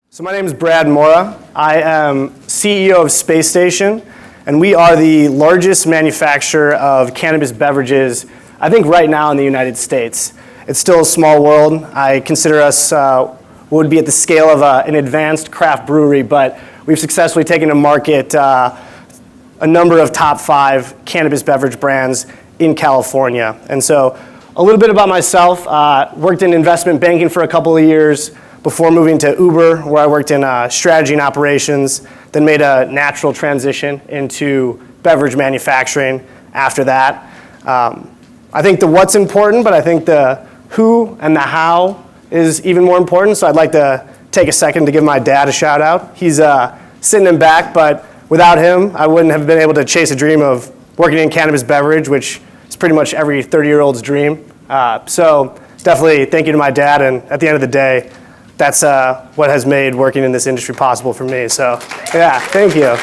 So my name is Brad Mora. I am CEO of Spacestation, and we are the largest manufacturer of cannabis beverages, I think right now in the United States. It's still a small world. I consider us what would be at the scale of an advanced craft brewery, but we've successfully taken to market a number of top 5 cannabis beverage brands in California. And so a little bit about myself, worked in investment banking for a couple of years, before moving to Uber, where I worked in strategy and operations, then made a natural transition into beverage manufacturing after that. I think the what's important, but I think the who and the how is even more important. So I'd like to take a second to give my dad a shout out. He's sitting in back, but without him, I wouldn't have been able to chase a dream of working in cannabis beverage, which is pretty much every 30-year-old's dream. So definitely thank you to my dad, and at the end of the day, that's what has made working in this industry possible for me. So yeah, thank you.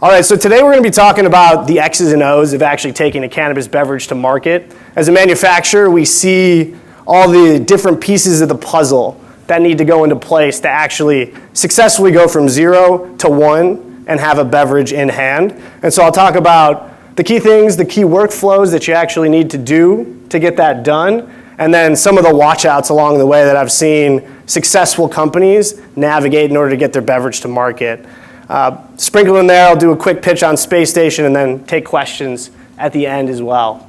All right, so today we're going to be talking about the X's and O's of actually taking a cannabis beverage to market. As a manufacturer, we see all the different pieces of the puzzle that need to go into place to actually successfully go from 0 to 1 and have a beverage in hand. And so I'll talk about the key things, the key workflows that you actually need to do to get that done, and then some of the watch-outs along the way that I've seen successful companies navigate in order to get their beverage to market. Sprinkle in there, I'll do a quick pitch on Spacestation and then take questions at the end as well.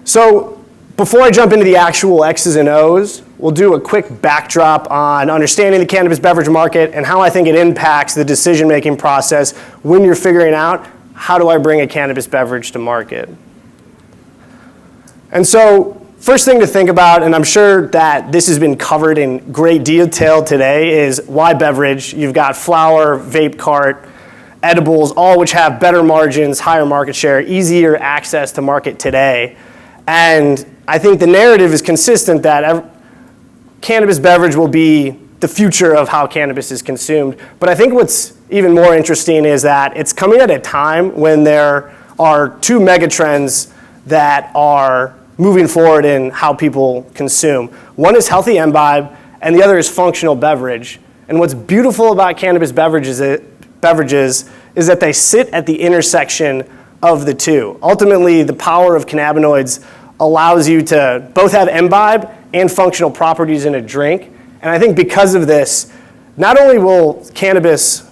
So before I jump into the actual X's and O's, we'll do a quick backdrop on understanding the cannabis beverage market and how I think it impacts the decision-making process when you're figuring out how do I bring a cannabis beverage to market. And so first thing to think about, and I'm sure that this has been covered in great detail today, is why beverage? You've got flower, vape cart, edibles, all which have better margins, higher market share, easier access to market today. And I think the narrative is consistent that cannabis beverage will be the future of how cannabis is consumed. But I think what's even more interesting is that it's coming at a time when there are 2 megatrends that are moving forward in how people consume. One is healthy imbibe, and the other is functional beverage. And what's beautiful about cannabis beverages is that they sit at the intersection of the two. Ultimately, the power of cannabinoids allows you to both have imbibe and functional properties in a drink. And I think because of this, not only will cannabis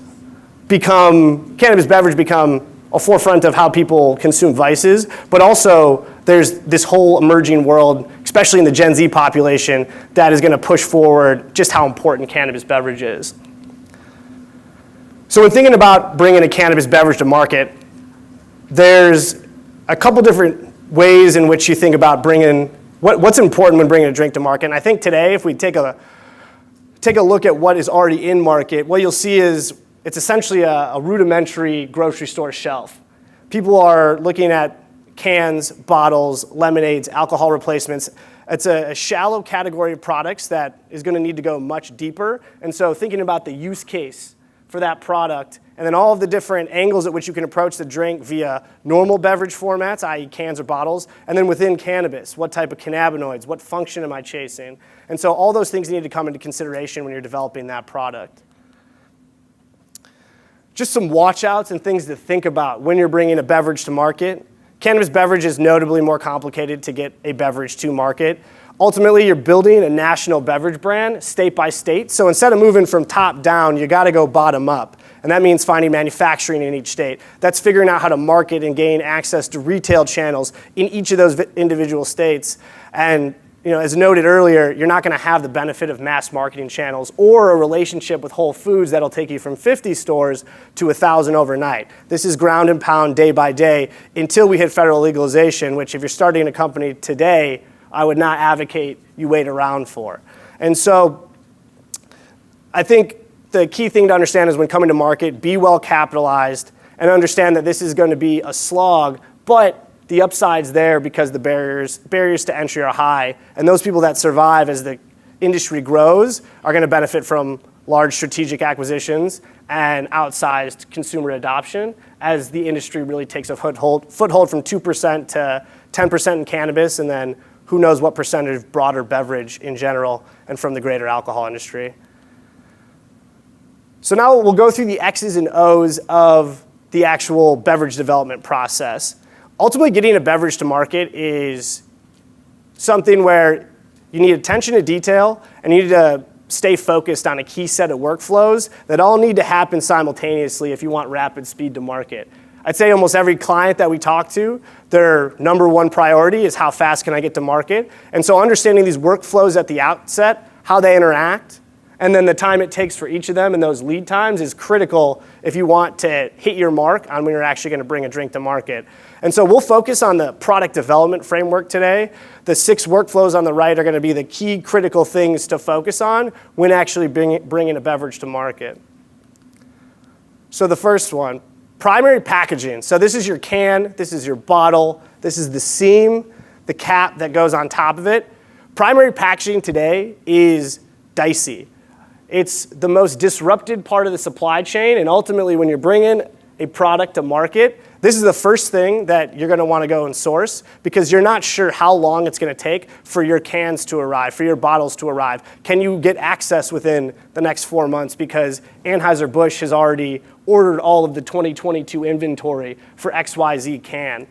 beverage become a forefront of how people consume vices, but also there's this whole emerging world, especially in the Gen Z population, that is going to push forward just how important cannabis beverage is. So when thinking about bringing a cannabis beverage to market, there's a couple different ways in which you think about bringing, what's important when bringing a drink to market. And I think today, if we take a look at what is already in market, what you'll see is it's essentially a rudimentary grocery store shelf. People are looking at cans, bottles, lemonades, alcohol replacements. It's a shallow category of products that is going to need to go much deeper. And so thinking about the use case for that product, and then all of the different angles at which you can approach the drink via normal beverage formats, i.e. cans or bottles, and then within cannabis, what type of cannabinoids, what function am I chasing? And so all those things need to come into consideration when you're developing that product. Just some watch-outs and things to think about when you're bringing a beverage to market. Cannabis beverage is notably more complicated to get a beverage to market. Ultimately, you're building a national beverage brand state by state. So instead of moving from top down, you got to go bottom up. And that means finding manufacturing in each state. That's figuring out how to market and gain access to retail channels in each of those individual states. And as noted earlier, you're not going to have the benefit of mass marketing channels or a relationship with Whole Foods that'll take you from 50 stores to 1,000 overnight. This is ground and pound day by day until we hit federal legalization, which if you're starting a company today, I would not advocate you wait around for. And so I think the key thing to understand is when coming to market, be well capitalized and understand that this is going to be a slog, but the upside's there because the barriers to entry are high. And those people that survive as the industry grows are going to benefit from large strategic acquisitions and outsized consumer adoption as the industry really takes a foothold from 2% to 10% in cannabis, and then who knows what percentage of broader beverage in general and from the greater alcohol industry. So now we'll go through the X's and O's of the actual beverage development process. Ultimately, getting a beverage to market is something where you need attention to detail and you need to stay focused on a key set of workflows that all need to happen simultaneously if you want rapid speed to market. I'd say almost every client that we talk to, their number one priority is how fast can I get to market? And so understanding these workflows at the outset, how they interact, and then the time it takes for each of them and those lead times is critical if you want to hit your mark on when you're actually going to bring a drink to market. And so we'll focus on the product development framework today. The 6 workflows on the right are going to be the key critical things to focus on when actually bringing a beverage to market. So the first one, primary packaging. So this is your can, this is your bottle, this is the seam, the cap that goes on top of it. Primary packaging today is dicey. It's the most disrupted part of the supply chain, and ultimately when you're bringing a product to market, this is the first thing that you're going to want to go and source because you're not sure how long it's going to take for your cans to arrive, for your bottles to arrive. Can you get access within the next 4 months because Anheuser-Busch has already ordered all of the 2022 inventory for XYZ can?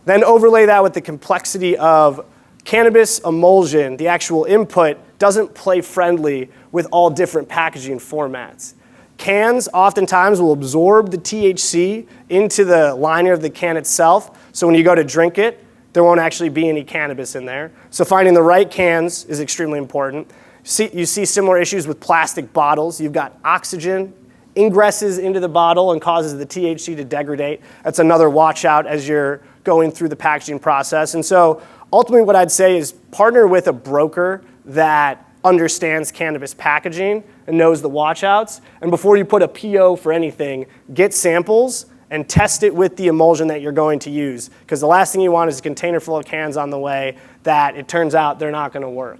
Then overlay that with the complexity of cannabis emulsion, the actual input, doesn't play friendly with all different packaging formats. Cans oftentimes will absorb the THC into the liner of the can itself, so when you go to drink it, there won't actually be any cannabis in there. So finding the right cans is extremely important. You see similar issues with plastic bottles. You've got oxygen ingresses into the bottle and causes the THC to degrade. That's another watch out as you're going through the packaging process. And so ultimately what I'd say is partner with a broker that understands cannabis packaging and knows the watch outs. And before you put a PO for anything, get samples and test it with the emulsion that you're going to use. Because the last thing you want is a container full of cans on the way that it turns out they're not going to work.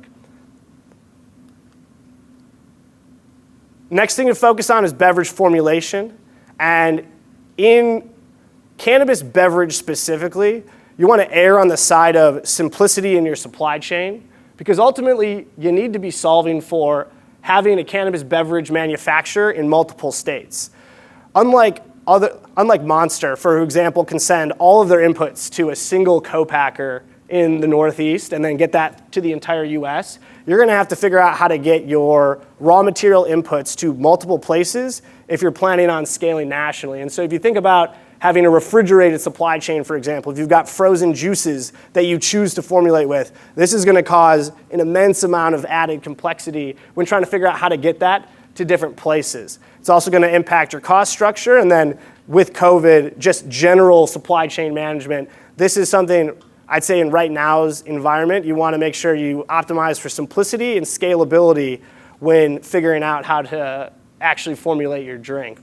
Next thing to focus on is beverage formulation. And in cannabis beverage specifically, you want to err on the side of simplicity in your supply chain, because ultimately you need to be solving for having a cannabis beverage manufacturer in multiple states. Unlike Monster, for example, can send all of their inputs to a single co-packer in the Northeast and then get that to the entire US, you're going to have to figure out how to get your raw material inputs to multiple places if you're planning on scaling nationally. And so if you think about having a refrigerated supply chain, for example, if you've got frozen juices that you choose to formulate with, this is going to cause an immense amount of added complexity when trying to figure out how to get that to different places. It's also going to impact your cost structure, and then with COVID, just general supply chain management. This is something I'd say in right now's environment, you want to make sure you optimize for simplicity and scalability when figuring out how to actually formulate your drink.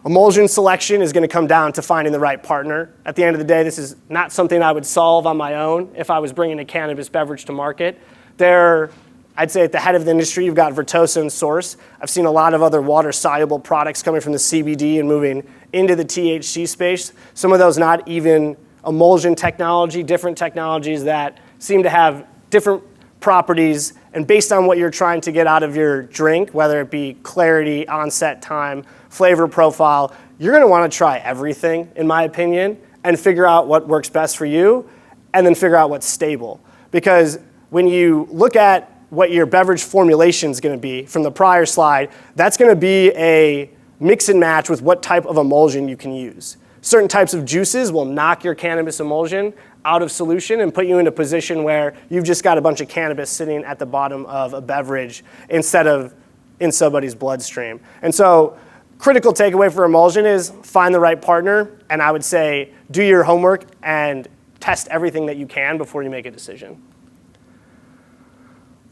Emulsion selection is going to come down to finding the right partner. At the end of the day, this is not something I would solve on my own if I was bringing a cannabis beverage to market. I'd say at the head of the industry, you've got Vertosa and Source. I've seen a lot of other water-soluble products coming from the CBD and moving into the THC space. Some of those not even emulsion technology, different technologies that seem to have different properties, and based on what you're trying to get out of your drink, whether it be clarity, onset time, flavor profile, you're going to want to try everything, in my opinion, and figure out what works best for you, and then figure out what's stable. Because when you look at what your beverage formulation is going to be from the prior slide, that's going to be a mix and match with what type of emulsion you can use. Certain types of juices will knock your cannabis emulsion out of solution and put you in a position where you've just got a bunch of cannabis sitting at the bottom of a beverage instead of in somebody's bloodstream. And so critical takeaway for emulsion is find the right partner, and I would say do your homework and test everything that you can before you make a decision.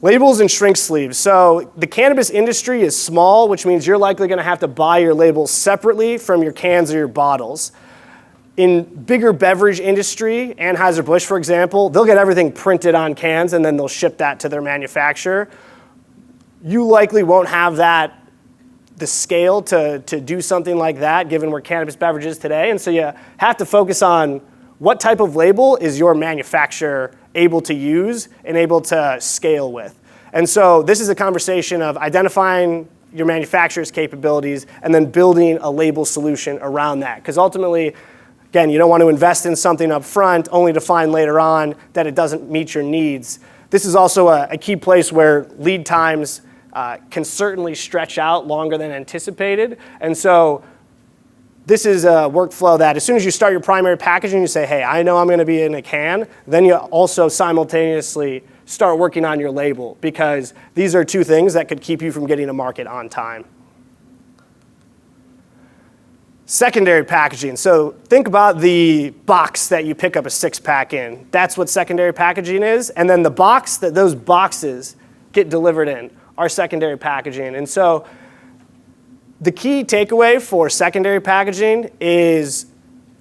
Labels and shrink sleeves. So the cannabis industry is small, which means you're likely going to have to buy your labels separately from your cans or your bottles. In bigger beverage industry, Anheuser-Busch, for example, they'll get everything printed on cans and then they'll ship that to their manufacturer. You likely won't have the scale to do something like that, given where cannabis beverage is today. And so you have to focus on what type of label is your manufacturer able to use and able to scale with. And so this is a conversation of identifying your manufacturer's capabilities and then building a label solution around that. Because ultimately, again, you don't want to invest in something up front only to find later on that it doesn't meet your needs. This is also a key place where lead times can certainly stretch out longer than anticipated. And so this is a workflow that as soon as you start your primary packaging, you say, hey, I know I'm going to be in a can. Then you also simultaneously start working on your label, because these are two things that could keep you from getting to market on time. Secondary packaging. So think about the box that you pick up a 6-pack in. That's what secondary packaging is. And then the box that those boxes get delivered in are secondary packaging. And so the key takeaway for secondary packaging is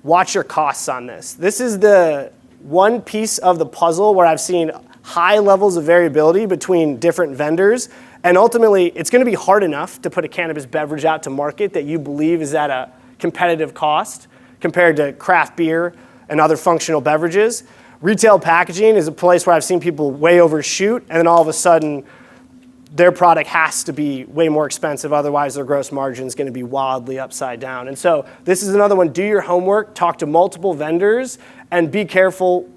watch your costs on this. This is the one piece of the puzzle where I've seen high levels of variability between different vendors. And ultimately, it's going to be hard enough to put a cannabis beverage out to market that you believe is at a competitive cost compared to craft beer and other functional beverages. Retail packaging is a place where I've seen people way overshoot, and then all of a sudden, their product has to be way more expensive, otherwise their gross margin is going to be wildly upside down. And so this is another one. Do your homework, talk to multiple vendors, and be careful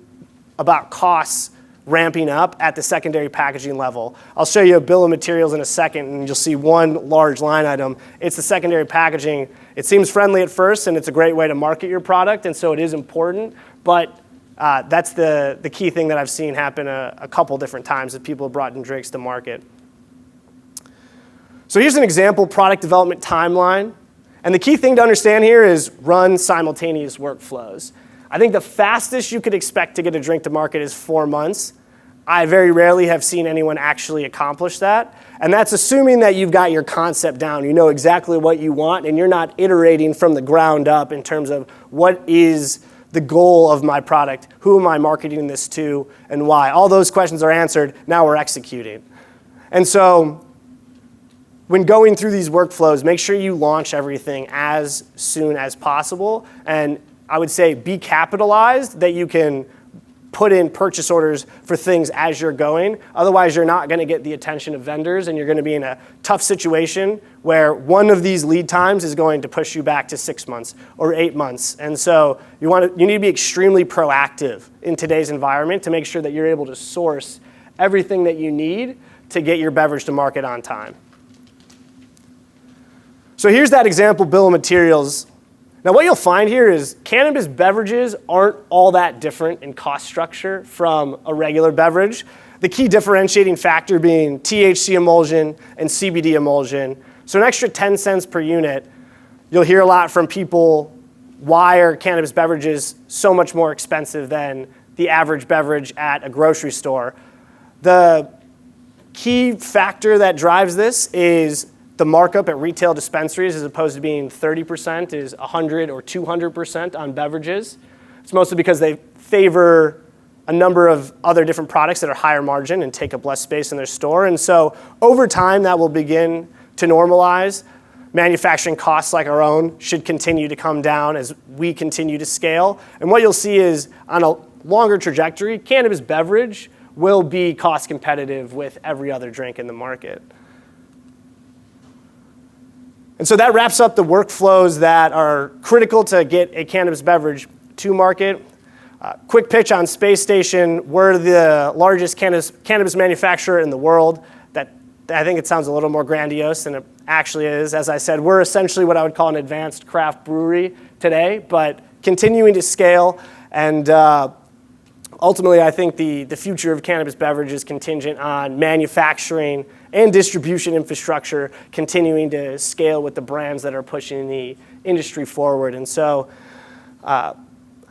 about costs ramping up at the secondary packaging level. I'll show you a bill of materials in a second, and you'll see one large line item. It's the secondary packaging. It seems friendly at first, and it's a great way to market your product, and so it is important, but that's the key thing that I've seen happen a couple different times that people have brought in drinks to market. So here's an example product development timeline. And the key thing to understand here is run simultaneous workflows. I think the fastest you could expect to get a drink to market is 4 months. I very rarely have seen anyone actually accomplish that. And that's assuming that you've got your concept down. You know exactly what you want, and you're not iterating from the ground up in terms of what is the goal of my product, who am I marketing this to, and why. All those questions are answered. Now we're executing. And so when going through these workflows, make sure you launch everything as soon as possible. And I would say be capitalized that you can put in purchase orders for things as you're going. Otherwise, you're not going to get the attention of vendors, and you're going to be in a tough situation where one of these lead times is going to push you back to 6 months or 8 months. And so you need to be extremely proactive in today's environment to make sure that you're able to source everything that you need to get your beverage to market on time. So here's that example bill of materials. Now what you'll find here is cannabis beverages aren't all that different in cost structure from a regular beverage. The key differentiating factor being THC emulsion and CBD emulsion. So an extra 10 cents per unit. You'll hear a lot from people, why are cannabis beverages so much more expensive than the average beverage at a grocery store? The key factor that drives this is the markup at retail dispensaries, as opposed to being 30%, is 100 or 200% on beverages. It's mostly because they favor a number of other different products that are higher margin and take up less space in their store. And so over time, that will begin to normalize. Manufacturing costs like our own should continue to come down as we continue to scale. And what you'll see is on a longer trajectory, cannabis beverage will be cost competitive with every other drink in the market. And so that wraps up the workflows that are critical to get a cannabis beverage to market. Quick pitch on Spacestation. We're the largest cannabis manufacturer in the world. I think it sounds a little more grandiose than it actually is. As I said, we're essentially what I would call an advanced craft brewery today, but continuing to scale. And ultimately, I think the future of cannabis beverage is contingent on manufacturing and distribution infrastructure continuing to scale with the brands that are pushing the industry forward. And so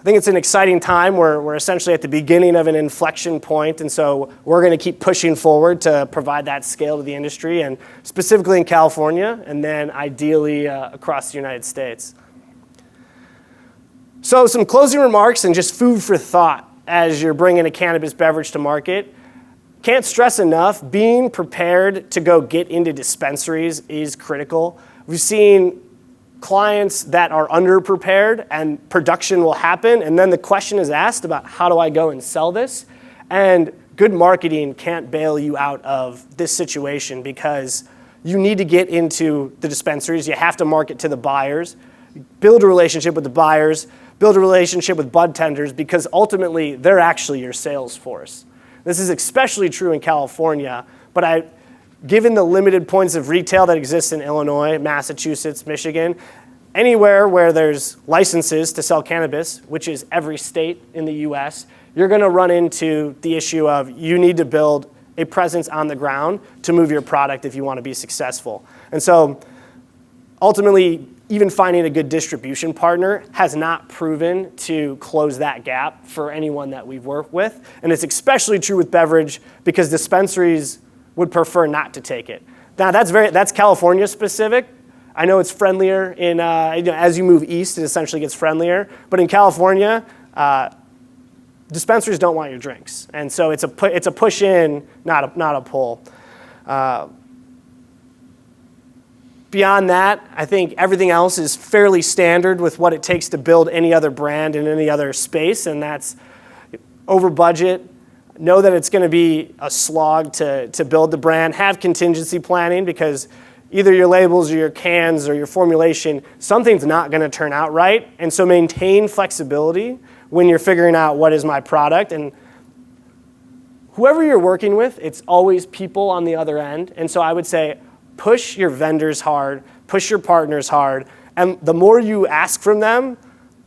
I think it's an exciting time. We're essentially at the beginning of an inflection point, and so we're going to keep pushing forward to provide that scale to the industry, and specifically in California, and then ideally across the United States. So some closing remarks and just food for thought as you're bringing a cannabis beverage to market. Can't stress enough, being prepared to go get into dispensaries is critical. We've seen clients that are underprepared and production will happen, and then the question is asked about how do I go and sell this? And good marketing can't bail you out of this situation because you need to get into the dispensaries. You have to market to the buyers, build a relationship with the buyers, build a relationship with bud tenders, because ultimately they're actually your sales force. This is especially true in California, but given the limited points of retail that exist in Illinois, Massachusetts, Michigan, anywhere where there's licenses to sell cannabis, which is every state in the US, you're gonna run into the issue of you need to build a presence on the ground to move your product if you wanna be successful. And so ultimately, even finding a good distribution partner has not proven to close that gap for anyone that we've worked with. And it's especially true with beverage because dispensaries would prefer not to take it. Now that's California specific. I know it's friendlier in, as you move east, it essentially gets friendlier. But in California, dispensaries don't want your drinks. And so it's a push in, not a pull. Beyond that, I think everything else is fairly standard with what it takes to build any other brand in any other space, and that's over budget. Know that it's going to be a slog to build the brand. Have contingency planning because either your labels or your cans or your formulation, something's not going to turn out right. And so maintain flexibility when you're figuring out what is my product. And whoever you're working with, it's always people on the other end. And so I would say push your vendors hard, push your partners hard. And the more you ask from them,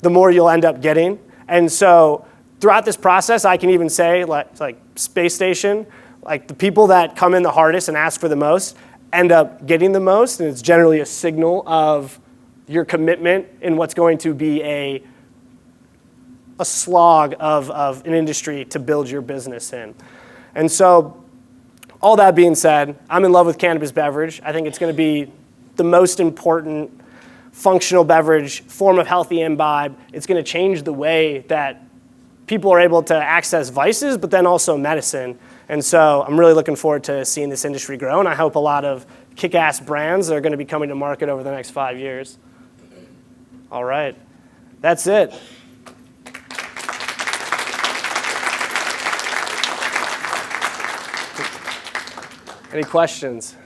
the more you'll end up getting. And so throughout this process, I can even say, like Spacestation, like the people that come in the hardest and ask for the most end up getting the most, and it's generally a signal of your commitment in what's going to be a slog of an industry to build your business in. And so all that being said, I'm in love with Cannabis Beverage. I think it's going to be the most important functional beverage, form of healthy imbibe. It's going to change the way that people are able to access vices, but then also medicine. And so I'm really looking forward to seeing this industry grow, and I hope a lot of kick-ass brands are going to be coming to market over the next 5 years. All right, that's it. Any questions?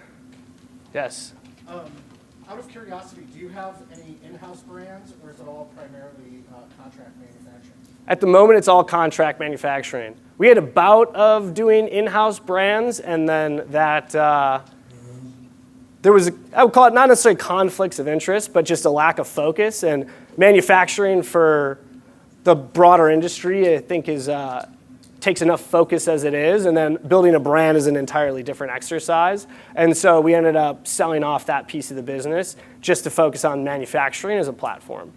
Yes. Out of curiosity, do you have any in-house brands, or is it all primarily contract manufacturing? At the moment, it's all contract manufacturing. We had a bout of doing in-house brands, and then that there was, I would call it not necessarily conflicts of interest, but just a lack of focus. And manufacturing for the broader industry, I think, takes enough focus as it is, and then building a brand is an entirely different exercise. And so we ended up selling off that piece of the business just to focus on manufacturing as a platform.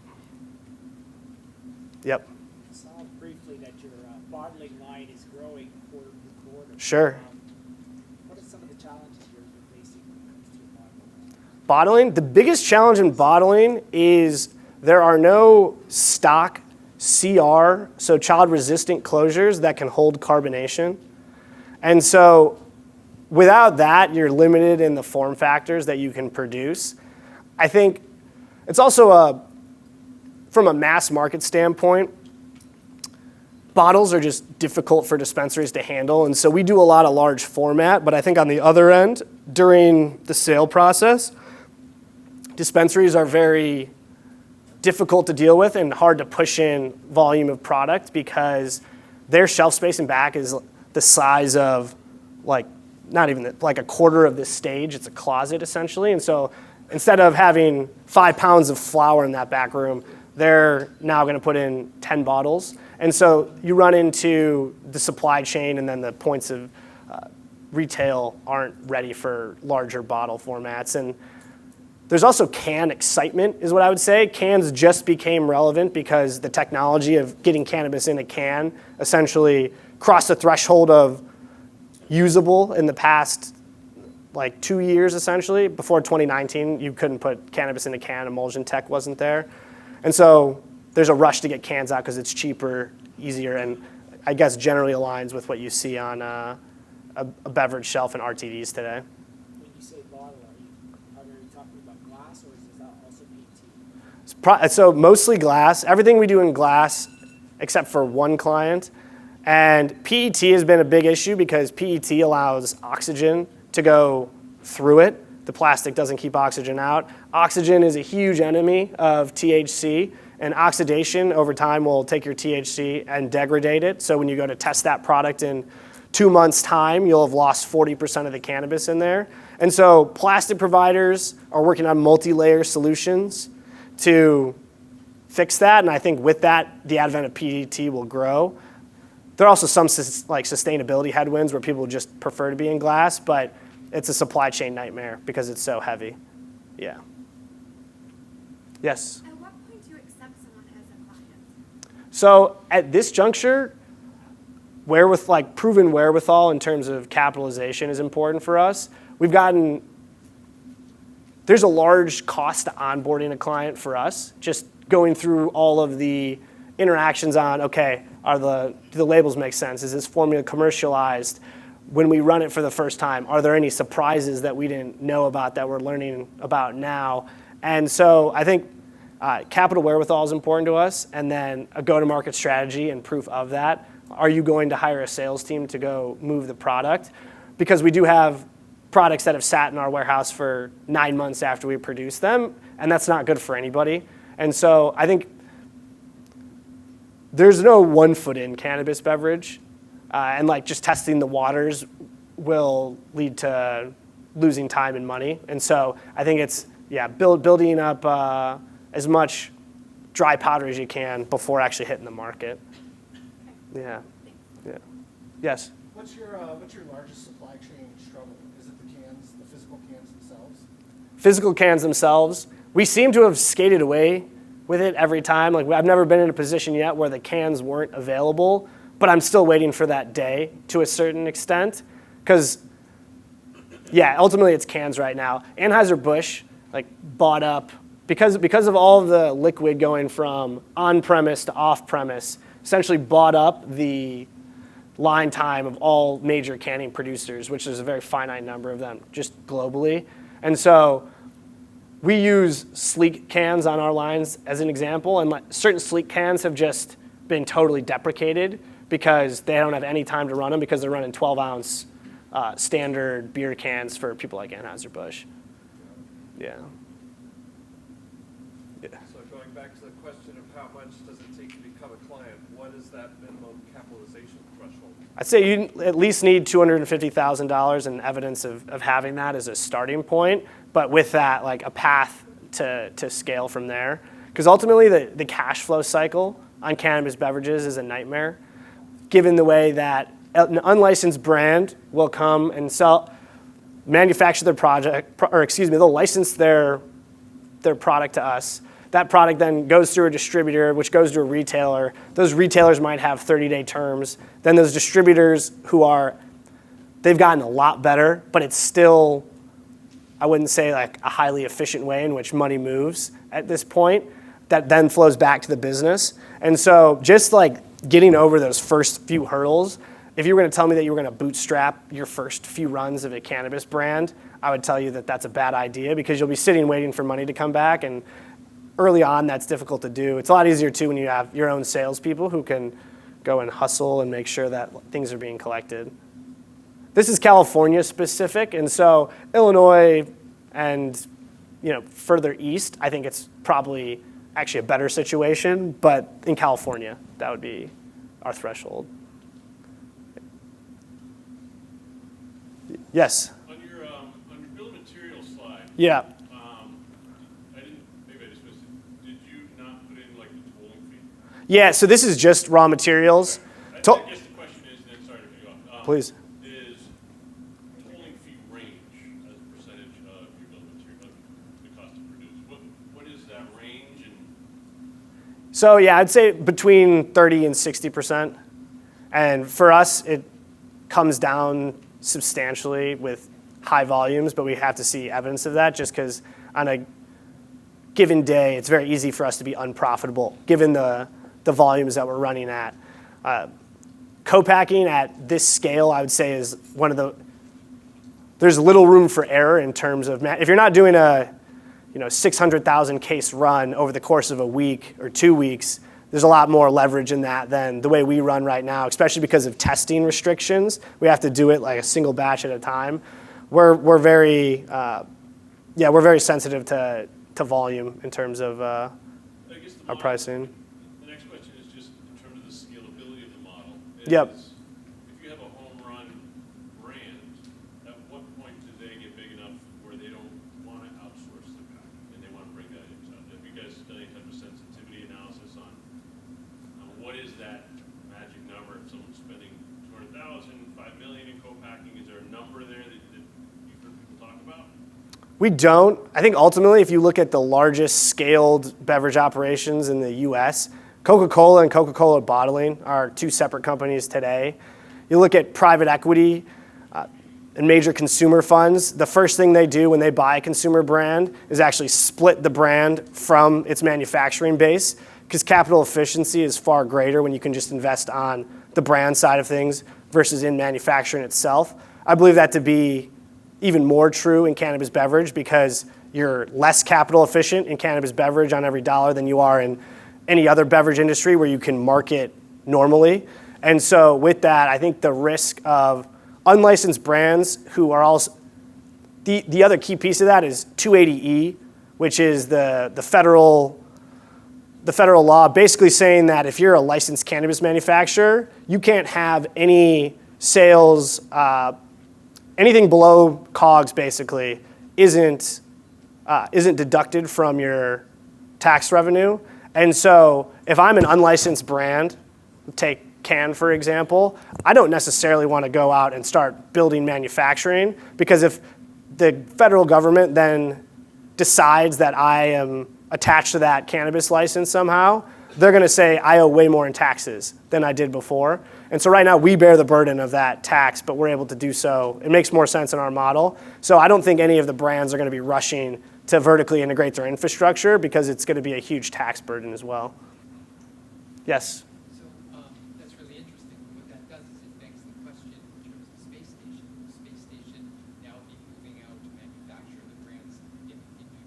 Yep. I saw briefly that your bottling line is growing quarter to quarter. Sure. What are some of the challenges you're facing when it comes to your bottling? Bottling, the biggest challenge in bottling is there are no stock CR, so child-resistant closures that can hold carbonation. And so without that, you're limited in the form factors that you can produce. I think it's also from a mass market standpoint, bottles are just difficult for dispensaries to handle. And so we do a lot of large format, but I think on the other end, during the sale process, dispensaries are very difficult to deal with and hard to push in volume of product because their shelf space in back is the size of not even like a quarter of this stage. It's a closet essentially. And so instead of having 5 pounds of flour in that back room, they're now going to put in 10 bottles. And so you run into the supply chain, and then the points of retail aren't ready for larger bottle formats. And There's also can excitement is what I would say. Cans just became relevant because the technology of getting cannabis in a can essentially crossed the threshold of usable in the past like 2 years essentially. Before 2019, you couldn't put cannabis in a can, emulsion tech wasn't there. And so there's a rush to get cans out because it's cheaper, easier, and I guess generally aligns with what you see on a beverage shelf in RTDs today. When you say bottle, are you talking about glass, or is that also PET? So mostly glass. Everything we do in glass, except for one client. And PET has been a big issue because PET allows oxygen to go through it. The plastic doesn't keep oxygen out. Oxygen is a huge enemy of THC, and oxidation over time will take your THC and degrade it. So when you go to test that product in 2 months' time, you'll have lost 40% of the cannabis in there. And so plastic providers are working on multi-layer solutions to fix that, and I think with that, the advent of PET will grow. There are also some like sustainability headwinds where people just prefer to be in glass, but it's a supply chain nightmare because it's so heavy. Yeah. Yes? At what point do you accept someone as a client? So at this juncture, proven wherewithal in terms of capitalization is important for us. There's a large cost to onboarding a client for us, just going through all of the interactions on, okay, do the labels make sense? Is this formula commercialized? When we run it for the first time, are there any surprises that we didn't know about that we're learning about now? And so I think capital wherewithal is important to us, and then a go-to-market strategy and proof of that. Are you going to hire a sales team to go move the product? Because we do have products that have sat in our warehouse for 9 months after we produce them, and that's not good for anybody. And so I think there's no 1 foot in cannabis beverage, and like just testing the waters will lead to losing time and money. And so I think it's building up as much dry powder as you can before actually hitting the market. Yeah. Yes. What's your largest supply chain struggle? Is it the physical cans themselves? Physical cans themselves. We seem to have skated away with it every time. Like I've never been in a position yet where the cans weren't available, but I'm still waiting for that day to a certain extent. Because, ultimately it's cans right now. Anheuser-Busch bought up, because of all of the liquid going from on-premise to off-premise, essentially bought up the line time of all major canning producers, which is a very finite number of them, just globally. And so we use sleek cans on our lines as an example, and certain sleek cans have just been totally deprecated because they don't have any time to run them because they're running 12-ounce standard beer cans for people like Anheuser-Busch. Yeah. So going back to the question of how much does it take to become a client, what is that minimum capitalization threshold? I'd say you at least need $250,000 in evidence of having that as a starting point, but with that, a path to scale from there. Because ultimately, the cash flow cycle on cannabis beverages is a nightmare, given the way that an unlicensed brand will come and manufacture their project, they'll license their product to us. That product then goes through a distributor, which goes to a retailer. Those retailers might have 30-day terms. Then those distributors they've gotten a lot better, but it's still, I wouldn't say a highly efficient way in which money moves at this point that then flows back to the business. And so just getting over those first few hurdles, if you were going to tell me that you were going to bootstrap your first few runs of a cannabis brand, I would tell you that that's a bad idea because you'll be sitting waiting for money to come back, and early on that's difficult to do. It's a lot easier too when you have your own salespeople who can go and hustle and make sure that things are being collected. This is California specific, and so Illinois and further east, I think it's probably actually a better situation, but in California, that would be our threshold. Yes? On your bill of materials slide, Yeah. maybe I just missed it. Did you not put in the tolling fee? Yeah, so this is just raw materials. I guess the question is, and then sorry to cut you off. Please. Is tolling fee range as a percentage of your bill of material, the cost of So yeah, I'd say between 30 and 60%. And for us, it comes down substantially with high volumes, but we have to see evidence of that just because on a given day, it's very easy for us to be unprofitable given the volumes that we're running at. Co-packing at this scale, I would say, is one of the, there's little room for error in terms of, if you're not doing a 600,000 case run over the course of a week or 2 weeks, there's a lot more leverage in that than the way we run right now, especially because of testing restrictions. We have to do it like a single batch at a time. We're very sensitive to volume in terms of our pricing. The next question is just in terms of the scalability of the model. Yep. If you have a home run brand, at what point do they get big enough where they don't want to outsource the packing and they want to bring that in-house? Have you guys done any type of sensitivity analysis on what is that magic number? If someone's spending $200,000, $5 million in co-packing, is there a number there that you've heard people talk about? We don't. I think ultimately, if you look at the largest scaled beverage operations in the US, Coca-Cola and Coca-Cola Bottling are two separate companies today. You look at private equity and major consumer funds, the first thing they do when they buy a consumer brand is actually split the brand from its manufacturing base, because capital efficiency is far greater when you can just invest on the brand side of things versus in manufacturing itself. I believe that to be even more true in cannabis beverage because you're less capital efficient in cannabis beverage on every dollar than you are in any other beverage industry where you can market normally. And so with that, I think the risk of unlicensed brands who are also, the other key piece of that is 280E, which is the federal law basically saying that if you're a licensed cannabis manufacturer, you can't have any sales, anything below COGS basically isn't deducted from your tax revenue. And so if I'm an unlicensed brand, take Can for example, I don't necessarily want to go out and start building manufacturing, because if the federal government then decides that I am attached to that cannabis license somehow, they're going to say I owe way more in taxes than I did before. And so right now we bear the burden of that tax, but we're able to do so. It makes more sense in our model. So I don't think any of the brands are going to be rushing to vertically integrate their infrastructure because it's going to be a huge tax burden as well. Yes? So that's really interesting. What that does is it begs the question in terms of the space station. Will the space station now be moving out to manufacture the brands in new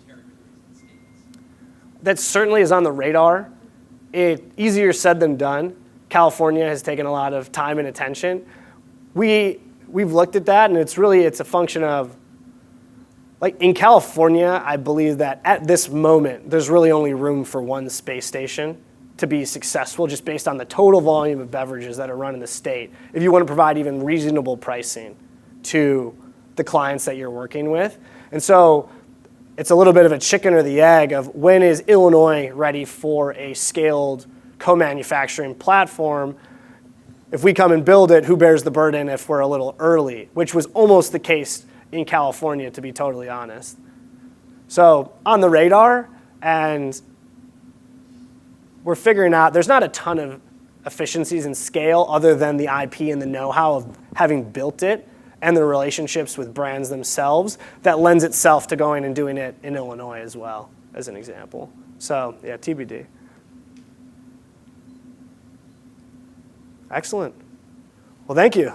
territories and states? That certainly is on the radar. It's easier said than done. California has taken a lot of time and attention. We've looked at that, and it's a function of, like in California, I believe that at this moment, there's really only room for one space station to be successful just based on the total volume of beverages that are run in the state. If you want to provide even reasonable pricing to the clients that you're working with. And so it's a little bit of a chicken or the egg of when is Illinois ready for a scaled co-manufacturing platform. If we come and build it, who bears the burden if we're a little early, which was almost the case in California, to be totally honest. So on the radar, and we're figuring out there's not a ton of efficiencies and scale other than the IP and the know-how of having built it and the relationships with brands themselves that lends itself to going and doing it in Illinois as well, as an example. So yeah, TBD. Excellent. Well, thank you.